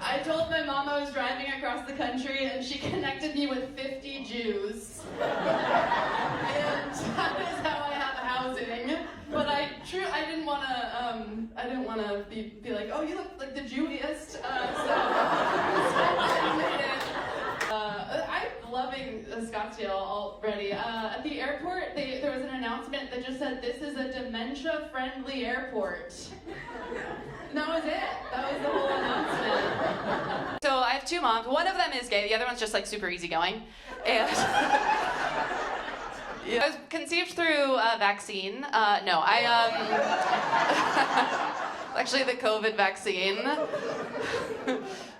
I told my mom I was driving across the country and she connected me with 50 Jews. And that is how I have housing. But I didn't want to be like, oh, you look like the Jewiest. So I made it. I'm loving Scottsdale already. At the airport, there was an announcement that just said, this is a dementia-friendly airport. And that was it. That was the whole announcement. So I have two moms. One of them is gay. The other one's just like super easygoing. And I was conceived through a vaccine. No, actually the COVID vaccine.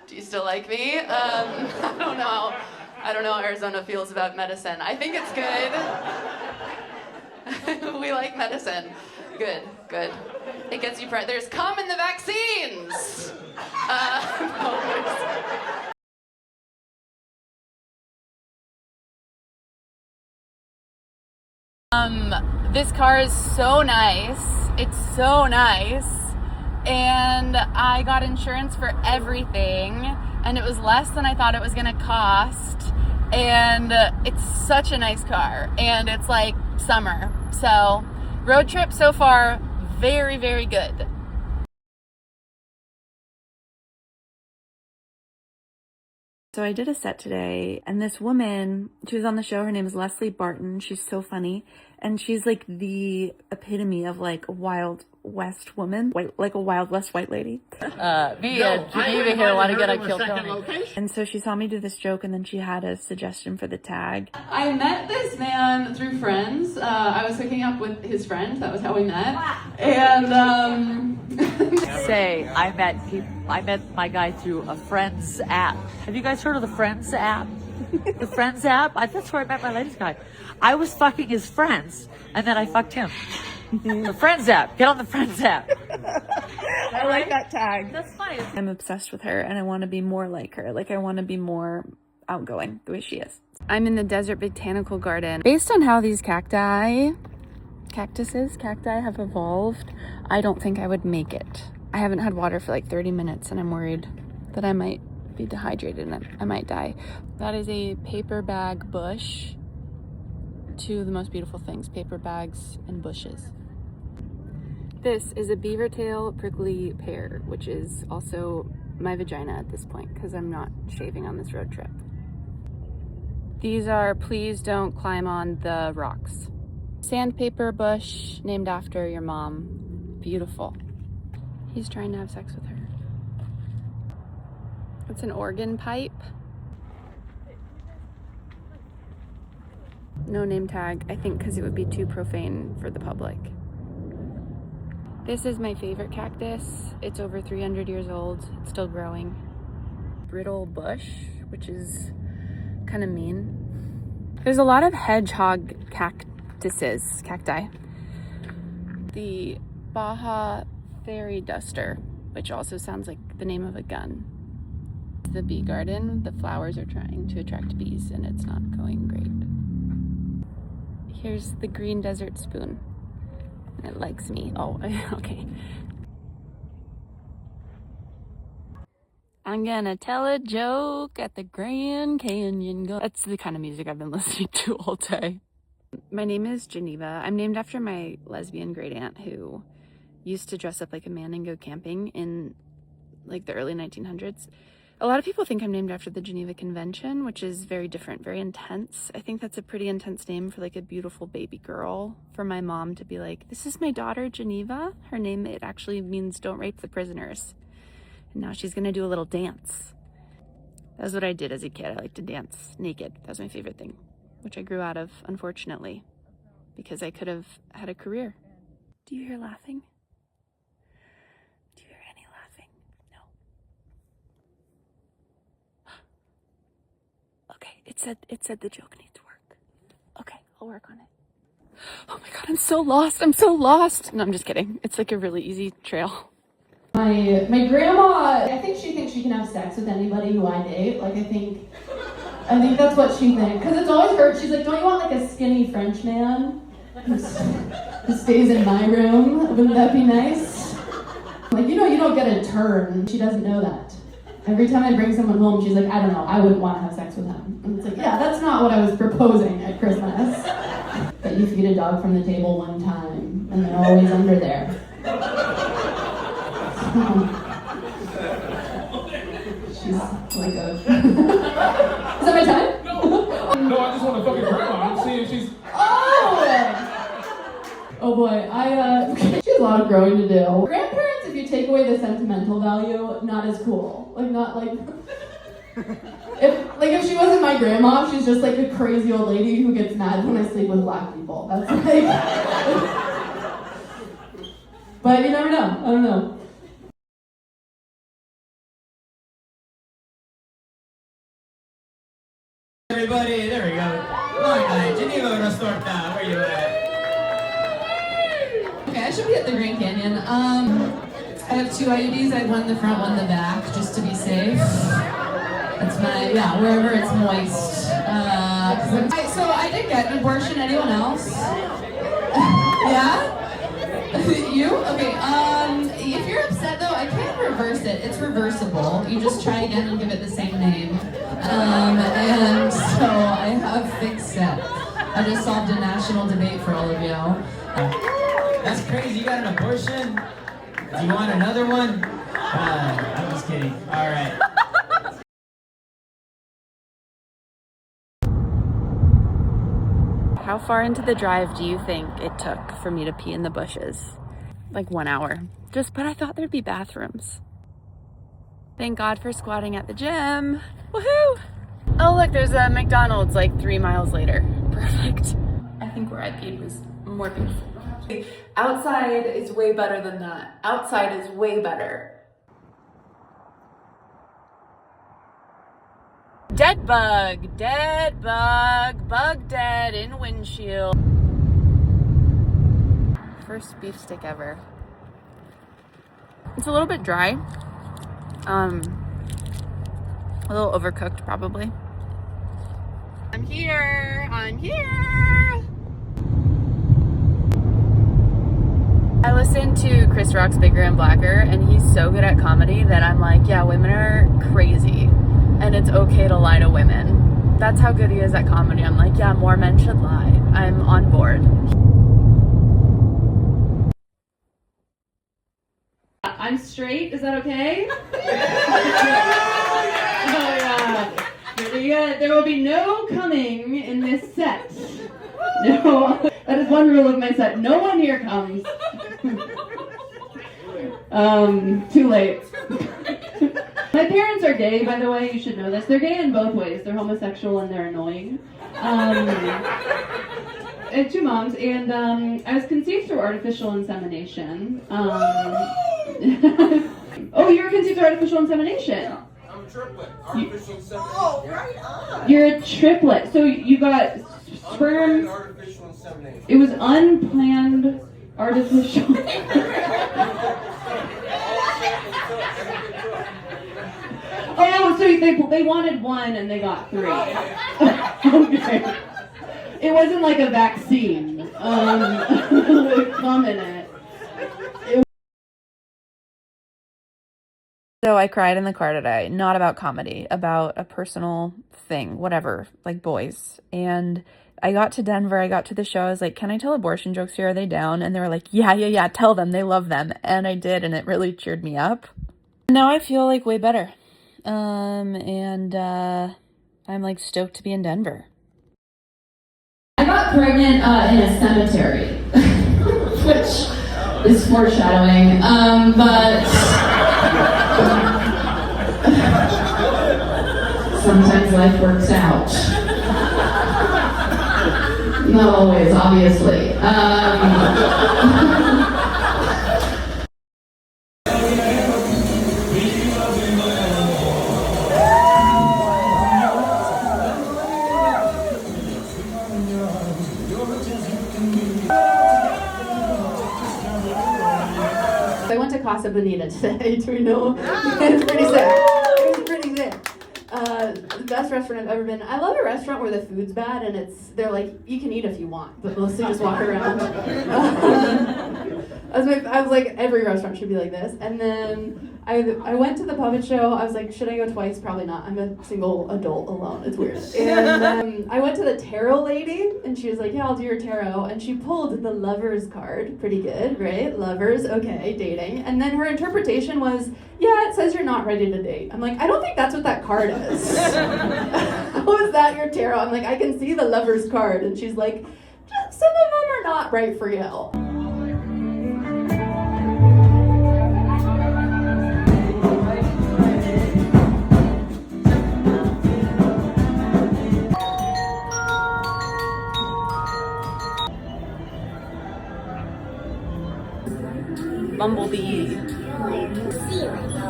Do you still like me? I don't know. I don't know how Arizona feels about medicine. I think it's good. We like medicine. Good. It gets you there's cum in the vaccines. This car is so nice. It's so nice. And I got insurance for everything, and it was less than I thought it was gonna cost. And it's such a nice car, and it's like summer. So road trip so far, very, very good. So I did a set today, and this woman, she was on the show, her name is Leslie Barton. She's so funny, and she's like the epitome of like a Wild West woman, like a Wild West white lady. Me and Geneva here want to get a Kill Tony. And so she saw me do this joke, and then she had a suggestion for the tag. I met this man through friends. I was hooking up with his friend. That was how we met. And I met my guy through a Friends app. Have you guys heard of the Friends app? The Friends app? That's where I met my latest guy. I was fucking his friends, and then I fucked him. The Friends app. Get on the Friends app. I like that tag. That's funny. I'm obsessed with her, and I want to be more like her. Like, I want to be more outgoing the way she is. I'm in the Desert Botanical Garden. Based on how these cacti have evolved, I don't think I would make it. I haven't had water for like 30 minutes, and I'm worried that I might be dehydrated and I might die. That is a paper bag bush. Two of the most beautiful things, paper bags and bushes. This is a beaver tail prickly pear, which is also my vagina at this point because I'm not shaving on this road trip. These are please don't climb on the rocks. Sandpaper bush named after your mom. Beautiful. He's trying to have sex with her. It's an organ pipe. No name tag, I think because it would be too profane for the public. This is my favorite cactus. It's over 300 years old. It's still growing. Brittle bush, which is kind of mean. There's a lot of hedgehog cacti. The Baja Fairy Duster, which also sounds like the name of a gun. The bee garden, the flowers are trying to attract bees and it's not going great. Here's the green desert spoon. It likes me. Oh, okay. I'm gonna tell a joke at the Grand Canyon. That's the kind of music I've been listening to all day. My name is Geneva. I'm named after my lesbian great aunt who used to dress up like a man and go camping in like the early 1900s. A lot of people think I'm named after the Geneva Convention, which is very different, very intense. I think that's a pretty intense name for like a beautiful baby girl. For my mom to be like, this is my daughter Geneva. Her name, it actually means don't rape the prisoners. And now she's gonna do a little dance. That's what I did as a kid. I liked to dance naked. That was my favorite thing, which I grew out of, unfortunately, because I could have had a career. Do you hear laughing? Do you hear any laughing? No. Okay, it said the joke needs work. Okay, I'll work on it. Oh my God, I'm so lost. No, I'm just kidding. It's like a really easy trail. My grandma, I think she thinks she can have sex with anybody who I date. Like, I think that's what she thinks. Because it's always her. She's like, don't you want like a skinny French man who stays in my room? Wouldn't that be nice? like, you know, you don't get a turn. She doesn't know that. Every time I bring someone home, she's like, I don't know, I wouldn't want to have sex with him. And it's like, yeah, that's not what I was proposing at Christmas. That you feed a dog from the table one time, and they're always under there. She's like a... Is that my time? No, I just want to fucking grandma. I'm seeing she's... Oh boy, she has a lot of growing to do. Grandparents, if you take away the sentimental value, not as cool. Like, not like... If she wasn't my grandma, she's just like a crazy old lady who gets mad when I sleep with black people. That's like... But you never know, I don't know. Everybody, there we go. Long night. Geneva, rust-orta, where you at? Okay, I should be at the Grand Canyon. I have 2 IUDs. I have one in the front, one in the back, just to be safe. That's my, wherever it's moist. So I did get an abortion. Anyone else? Yeah? You? Okay, if you're upset though, I can reverse it. It's reversible. You just try again and give it the same name. And so I have fixed it. I just solved a national debate for all of you. That's crazy. You got an abortion? Do you want another one? I'm just kidding. All right. How far into the drive do you think it took for me to pee in the bushes? Like 1 hour. But I thought there'd be bathrooms. Thank God for squatting at the gym. Woohoo! Oh look, there's a McDonald's like 3 miles later. Perfect. I think where I peed was more beautiful. Outside is way better than that. Outside is way better. Dead bug, bug dead in windshield. First beef stick ever. It's a little bit dry. A little overcooked probably. I'm here. I listened to Chris Rock's Bigger and Blacker, and he's so good at comedy that I'm like, yeah, women are crazy. And it's okay to lie to women. That's how good he is at comedy. I'm like, yeah, more men should lie. I'm on board. I'm straight, is that okay? Oh yeah. Pretty good. There will be no coming in this set. No, that is one rule of my set. No one here comes. Too late. My parents are gay, by the way, you should know this. They're gay in both ways. They're homosexual and they're annoying. I have 2 moms, and I was conceived through artificial insemination. Oh, you were conceived through artificial insemination? Yeah, I'm a triplet. Artificial insemination. Oh, right on. You're a triplet. So you got sperm. Unplanned artificial insemination. It was unplanned artificial. Oh, so they wanted 1 and they got 3. Okay. It wasn't like a vaccine. Come in it. So I cried in the car today, not about comedy, about a personal thing, whatever, like boys. And I got to Denver, I got to the show, I was like, can I tell abortion jokes here? Are they down? And they were like, yeah, tell them, they love them. And I did, and it really cheered me up. Now I feel like way better. I'm like stoked to be in Denver. I got pregnant in a cemetery, which is foreshadowing, but sometimes life works out. Not always, obviously. I went to Casa Bonita today. Do we know? It was pretty sick. The best restaurant I've ever been. I love a restaurant where the food's bad and they're like, you can eat if you want, but mostly just walk around. I was like, every restaurant should be like this. And then I went to the puppet show. I was like, should I go twice? Probably not. I'm a single adult alone. It's weird. And I went to the tarot lady, and she was like, yeah, I'll do your tarot. And she pulled the lovers card. Pretty good, right? Lovers, okay, dating. And then her interpretation was, yeah, it says you're not ready to date. I'm like, I don't think that's what that card is. How is that your tarot? I'm like, I can see the lovers card. And she's like, some of them are not right for you. Bumblebee.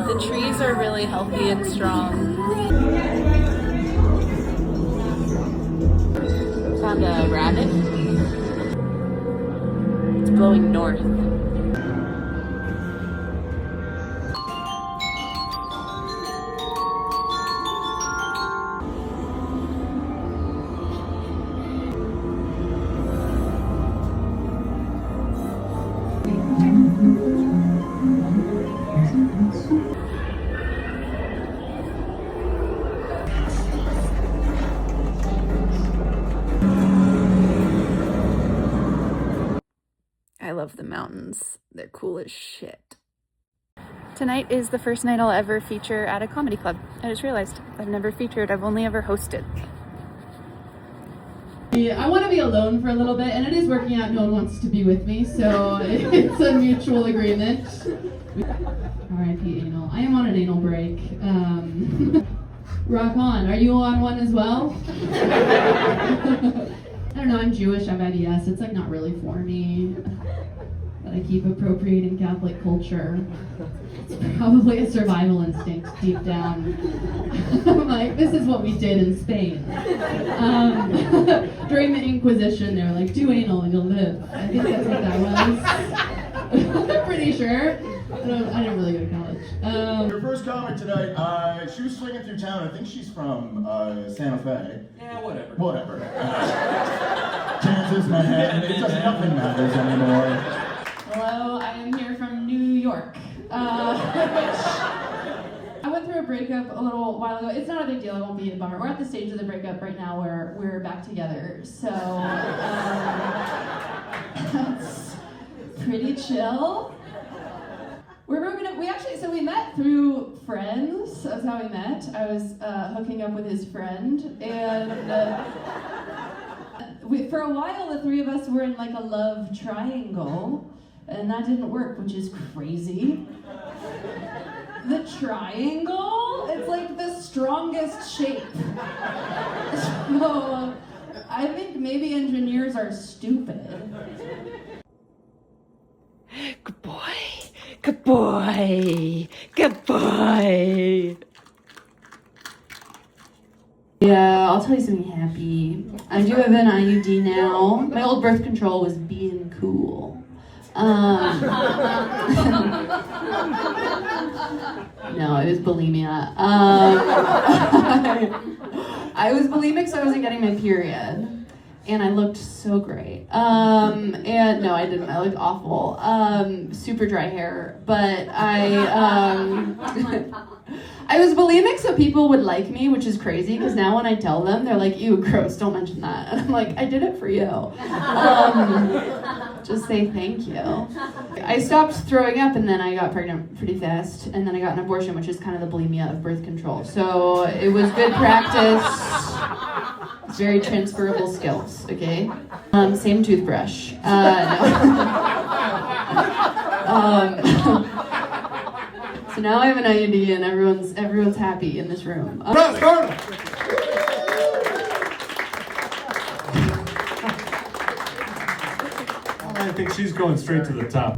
The trees are really healthy and strong. Found a rabbit. It's blowing north. I love the mountains. They're cool as shit. Tonight is the first night I'll ever feature at a comedy club. I just realized I've never featured, I've only ever hosted. I want to be alone for a little bit, and it is working out. No one wants to be with me, so it's a mutual agreement. R.I.P. anal. I am on an anal break. Rock on. Are you on one as well? I don't know, I'm Jewish, I have IBS. It's like not really for me. But I keep appropriating Catholic culture. It's probably a survival instinct deep down. I'm like, this is what we did in Spain. During the Inquisition, they were like, do anal and you'll live. I think that's what that was. I'm pretty sure. I didn't really go to college. Your first comic tonight, she was swinging through town. I think she's from Santa Fe. Yeah, whatever. Whatever. Chances, Manhattan, it doesn't, nothing matters anymore. Hello, I am here from New York. I went through a breakup a little while ago. It's not a big deal, I won't be a bummer. We're at the stage of the breakup right now where we're back together. So, that's pretty chill. We're broken up. We met through friends. That's how we met. I was hooking up with his friend, and for a while the three of us were in like a love triangle, and that didn't work, which is crazy. The triangle? It's like the strongest shape. So I think maybe engineers are stupid. Good boy. Good boy. Good boy. Yeah, I'll tell you something happy. I do have an IUD now. My old birth control was being cool. No, it was bulimia. I was bulimic, so I wasn't getting my period. And I looked so great. And no, I didn't. I looked awful. Super dry hair. But I was bulimic so people would like me, which is crazy, because now when I tell them, they're like, ew, gross, don't mention that. And I'm like, I did it for you. Just say thank you. I stopped throwing up, and then I got pregnant pretty fast, and then I got an abortion, which is kind of the bulimia of birth control. So it was good practice. It's very transferable skills, okay? Same toothbrush. So now I have an IUD and everyone's happy in this room. I think she's going straight to the top.